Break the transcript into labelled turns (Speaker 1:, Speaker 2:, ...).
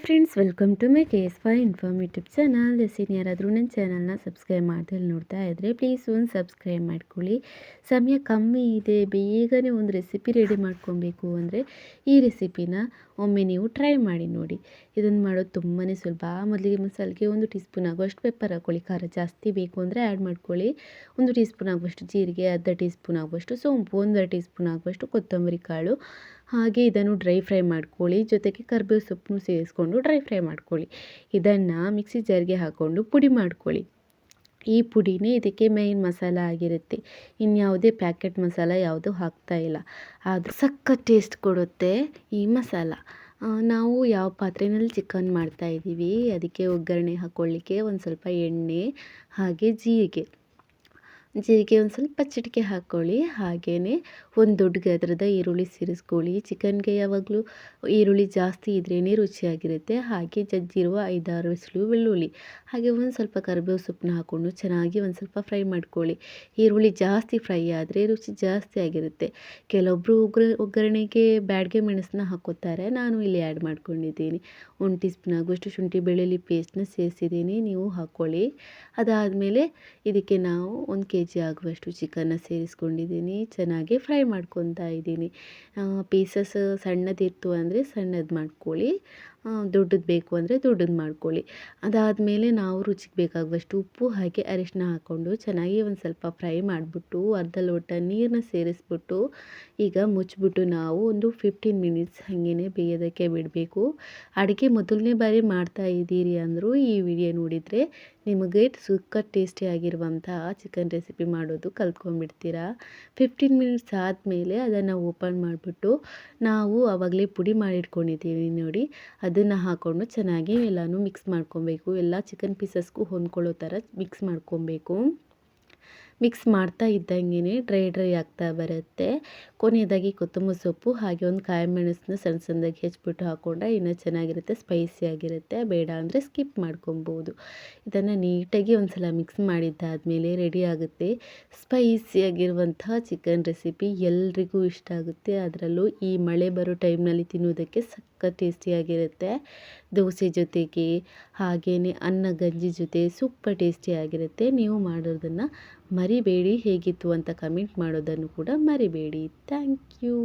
Speaker 1: Friends, welcome to my KS5 informative channel. ಯಾರಾದರೂ ನನ್ನ ಚಾನಲ್ನ ಸಬ್ಸ್ಕ್ರೈಬ್ ಮಾಡ್ದೆ ನೋಡ್ತಾ ಇದ್ದರೆ ಪ್ಲೀಸ್ ಒಂದು ಸಬ್ಸ್ಕ್ರೈಬ್ ಮಾಡ್ಕೊಳ್ಳಿ. ಸಮಯ ಕಮ್ಮಿ ಇದೆ, ಬೇಗನೆ ಒಂದು ರೆಸಿಪಿ ರೆಡಿ ಮಾಡ್ಕೊಬೇಕು ಅಂದರೆ ಈ ರೆಸಿಪಿನ ಒಮ್ಮೆ ನೀವು ಟ್ರೈ ಮಾಡಿ ನೋಡಿ. ಇದನ್ನು ಮಾಡೋದು ತುಂಬಾ ಸುಲಭ. ಮೊದಲಿಗೆ ಮಸಾಲೆಗೆ 1 ಟೀ ಸ್ಪೂನ್ ಆಗುವಷ್ಟು ಪೆಪ್ಪರ್ ಹಾಕ್ಕೊಳ್ಳಿ. ಖಾರ ಜಾಸ್ತಿ ಬೇಕು ಅಂದರೆ ಆ್ಯಡ್ ಮಾಡ್ಕೊಳ್ಳಿ. 1 ಟೀ ಸ್ಪೂನ್ ಆಗುವಷ್ಟು ಜೀರಿಗೆ, ಅರ್ಧ ಟೀ ಸ್ಪೂನ್ ಆಗುವಷ್ಟು ಸೋಂಪು, 1/2 ಟೀ ಸ್ಪೂನ್ ಆಗುವಷ್ಟು ಕೊತ್ತಂಬರಿ ಕಾಳು. ಹಾಗೆ ಇದನ್ನು ಡ್ರೈ ಫ್ರೈ ಮಾಡ್ಕೊಳ್ಳಿ. ಜೊತೆಗೆ ಕರಿಬೇವು ಸೊಪ್ಪನ್ನು ಸೇರಿಸ್ಕೊಂಡು ಡ್ರೈ ಫ್ರೈ ಮಾಡ್ಕೊಳ್ಳಿ. ಇದನ್ನು ಮಿಕ್ಸಿ ಜಾರ್ಗೆ ಹಾಕ್ಕೊಂಡು ಪುಡಿ ಮಾಡ್ಕೊಳ್ಳಿ. ಈ ಪುಡಿನೇ ಇದಕ್ಕೆ ಮೇಯ್ನ್ ಮಸಾಲ ಆಗಿರುತ್ತೆ. ಇನ್ಯಾವುದೇ ಪ್ಯಾಕೆಟ್ ಮಸಾಲ ಯಾವುದೂ ಹಾಕ್ತಾ ಇಲ್ಲ. ಆದರೂ ಸಖತ್ ಟೇಸ್ಟ್ ಕೊಡುತ್ತೆ ಈ ಮಸಾಲ. ನಾವು ಯಾವ ಪಾತ್ರೆಯಲ್ಲಿ ಚಿಕನ್ ಮಾಡ್ತಾಯಿದ್ದೀವಿ ಅದಕ್ಕೆ ಒಗ್ಗರಣೆ ಹಾಕ್ಕೊಳ್ಳಿಕ್ಕೆ ಒಂದು ಸ್ವಲ್ಪ ಎಣ್ಣೆ, ಹಾಗೆ ಜೀರಿಗೆ ಒಂದು ಸ್ವಲ್ಪ ಚಿಟಿಕೆ ಹಾಕ್ಕೊಳ್ಳಿ. ಹಾಗೆಯೇ ಒಂದು ದೊಡ್ಡ ಗಾತ್ರದ ಈರುಳ್ಳಿ ಸೇರಿಸ್ಕೊಳ್ಳಿ. ಚಿಕನ್ಗೆ ಯಾವಾಗಲೂ ಈರುಳ್ಳಿ ಜಾಸ್ತಿ ಇದ್ರೇ ರುಚಿಯಾಗಿರುತ್ತೆ. ಹಾಗೆ ಜಜ್ಜಿರುವ 5-6 ಎಸಳು ಬೆಳ್ಳುಳ್ಳಿ, ಹಾಗೆ ಒಂದು ಸ್ವಲ್ಪ ಕರಿಬೇವು ಸೊಪ್ಪನ್ನ ಹಾಕ್ಕೊಂಡು ಚೆನ್ನಾಗಿ ಒಂದು ಸ್ವಲ್ಪ ಫ್ರೈ ಮಾಡ್ಕೊಳ್ಳಿ. ಈರುಳ್ಳಿ ಜಾಸ್ತಿ ಫ್ರೈ ಆದರೆ ರುಚಿ ಜಾಸ್ತಿ ಆಗಿರುತ್ತೆ. ಕೆಲವೊಬ್ಬರು ಒಗ್ಗರಣೆಗೆ ಬ್ಯಾಡಗೆ ಮೆಣಸನ್ನ ಹಾಕೋತಾರೆ, ನಾನು ಇಲ್ಲಿ ಆ್ಯಡ್ ಮಾಡ್ಕೊಂಡಿದ್ದೀನಿ. 1 ಟೀ ಸ್ಪೂನ್ ಆಗುವಷ್ಟು ಶುಂಠಿ ಬೆಳ್ಳುಳ್ಳಿ ಪೇಸ್ಟ್ನ ಸೇರಿಸಿದ್ದೀನಿ, ನೀವು ಹಾಕ್ಕೊಳ್ಳಿ. ಅದಾದಮೇಲೆ ಇದಕ್ಕೆ ನಾವು 1 kg ಆಗುವಷ್ಟು ಚಿಕನ್ನ ಸೇರಿಸ್ಕೊಂಡಿದ್ದೀನಿ. ಚೆನ್ನಾಗಿ ಫ್ರೈ ಮಾಡ್ಕೊತಾ ಇದ್ದೀನಿ. ಪೀಸಸ್ ಸಣ್ಣದಿತ್ತು ಅಂದರೆ ಸಣ್ಣದು ಮಾಡ್ಕೊಳ್ಳಿ, ದೊಡ್ಡದು ಬೇಕು ಅಂದರೆ ದೊಡ್ಡದು ಮಾಡ್ಕೊಳ್ಳಿ. ಅದಾದಮೇಲೆ ನಾವು ರುಚಿಗೆ ಬೇಕಾಗುವಷ್ಟು ಉಪ್ಪು ಹಾಗೆ ಅರಿಶಿನ ಹಾಕ್ಕೊಂಡು ಚೆನ್ನಾಗಿ ಒಂದು ಸ್ವಲ್ಪ ಫ್ರೈ ಮಾಡಿಬಿಟ್ಟು ಅರ್ಧ ಲೋಟ ನೀರನ್ನ ಸೇರಿಸ್ಬಿಟ್ಟು ಈಗ ಮುಚ್ಚಿಬಿಟ್ಟು ನಾವು ಒಂದು 15 ಮಿನಿಟ್ಸ್ ಹಾಗೇ ಬೇಯೋದಕ್ಕೆ ಬಿಡಬೇಕು. ಅಡುಗೆ ಮೊದಲನೇ ಬಾರಿ ಮಾಡ್ತಾ ಇದ್ದೀರಿ ಅಂದರೂ ಈ ವಿಡಿಯೋ ನೋಡಿದರೆ ನಿಮಗೆ ಸಖತ್ ಟೇಸ್ಟಿಯಾಗಿರುವಂತಹ ಚಿಕನ್ ರೆಸಿಪಿ ಮಾಡೋದು ಕಲ್ತ್ಕೊಂಡ್ಬಿಡ್ತೀರಾ. 15 ಮಿನಿಟ್ಸ್ ಆದಮೇಲೆ ಅದನ್ನು ಓಪನ್ ಮಾಡಿಬಿಟ್ಟು ನಾವು ಆವಾಗಲೇ ಪುಡಿ ಮಾಡಿಟ್ಕೊಂಡಿದ್ದೀವಿ ನೋಡಿ, ಅದನ್ನು ಹಾಕ್ಕೊಂಡು ಚೆನ್ನಾಗಿ ಎಲ್ಲನೂ ಮಿಕ್ಸ್ ಮಾಡ್ಕೊಬೇಕು. ಎಲ್ಲ ಚಿಕನ್ ಪೀಸಸ್ಗೂ ಹೊಂದ್ಕೊಳ್ಳೋ ಥರ ಮಿಕ್ಸ್ ಮಾಡ್ಕೊಬೇಕು. ಮಿಕ್ಸ್ ಮಾಡ್ತಾ ಇದ್ದಂಗೆ ಡ್ರೈ ಆಗ್ತಾ ಬರುತ್ತೆ. ಕೊನೆಯದಾಗಿ ಕೊತ್ತಂಬರಿ ಸೊಪ್ಪು ಹಾಗೆ ಒಂದು ಕಾಯಿ ಮೆಣಸನ್ನ ಸಣ್ಣದಾಗಿ ಹೆಚ್ಚಿಬಿಟ್ಟು ಹಾಕ್ಕೊಂಡ್ರೆ ಇನ್ನೂ ಚೆನ್ನಾಗಿರುತ್ತೆ, ಸ್ಪೈಸಿಯಾಗಿರುತ್ತೆ. ಬೇಡ ಅಂದರೆ ಸ್ಕಿಪ್ ಮಾಡ್ಕೊಬೋದು. ಇದನ್ನು ನೀಟಾಗಿ ಒಂದು ಸಲ ಮಿಕ್ಸ್ ಮಾಡಿದ್ದಾದಮೇಲೆ ರೆಡಿ ಆಗುತ್ತೆ ಸ್ಪೈಸಿಯಾಗಿರುವಂತಹ ಚಿಕನ್ ರೆಸಿಪಿ. ಎಲ್ರಿಗೂ ಇಷ್ಟ ಆಗುತ್ತೆ. ಅದರಲ್ಲೂ ಈ ಮಳೆ ಬರೋ ಟೈಮ್ನಲ್ಲಿ ತಿನ್ನೋದಕ್ಕೆ ಸಖತ್ ಟೇಸ್ಟಿಯಾಗಿರುತ್ತೆ. ದೋಸೆ ಜೊತೆಗೆ ಹಾಗೆಯೇ ಅನ್ನ ಗಂಜಿ ಜೊತೆ ಸೂಪರ್ ಟೇಸ್ಟಿಯಾಗಿರುತ್ತೆ. ನೀವು ಮಾಡೋದನ್ನು ಮರಿಬೇಡಿ. ಹೇಗಿತ್ತು ಅಂತ ಕಮೆಂಟ್ ಮಾಡೋದನ್ನು ಕೂಡ ಮರಿಬೇಡಿ. Thank you.